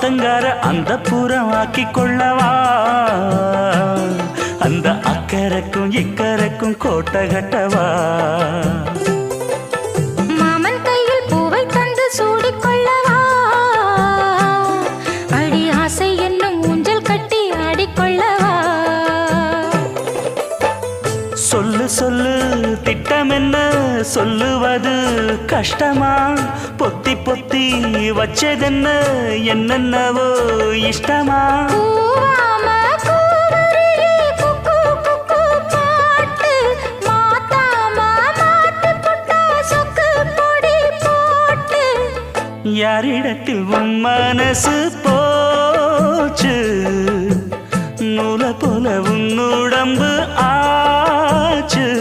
ஆத்தங்கார அந்த புறம் ஆக்கி கொள்ளவா அந்த அக்கறைக்கும் இக்கரைக்கும் கோட்டை கட்டவா மாமன் கையில் பூவை தந்து சூடிக்கொள்ளவா அடி ஆசை என்னும் ஊஞ்சல் கட்டி ஆடிக்கொள்ளவா சொல்லு சொல்லு திட்டம் என்ன சொல்லுவது கஷ்டமா பொத்தி பொத்தி வச்சதென்ன என்னென்னவோ இஷ்டமா கூவாம கூவருளி குக்கு குக்கு பாட்டு மாத்தாம மாட்டு புட்டா சொக்கு பொடி போட்டு யாரிடத்தில் உன் மனசு போச்சு நூலை போல உன் உடம்பு ஆச்சு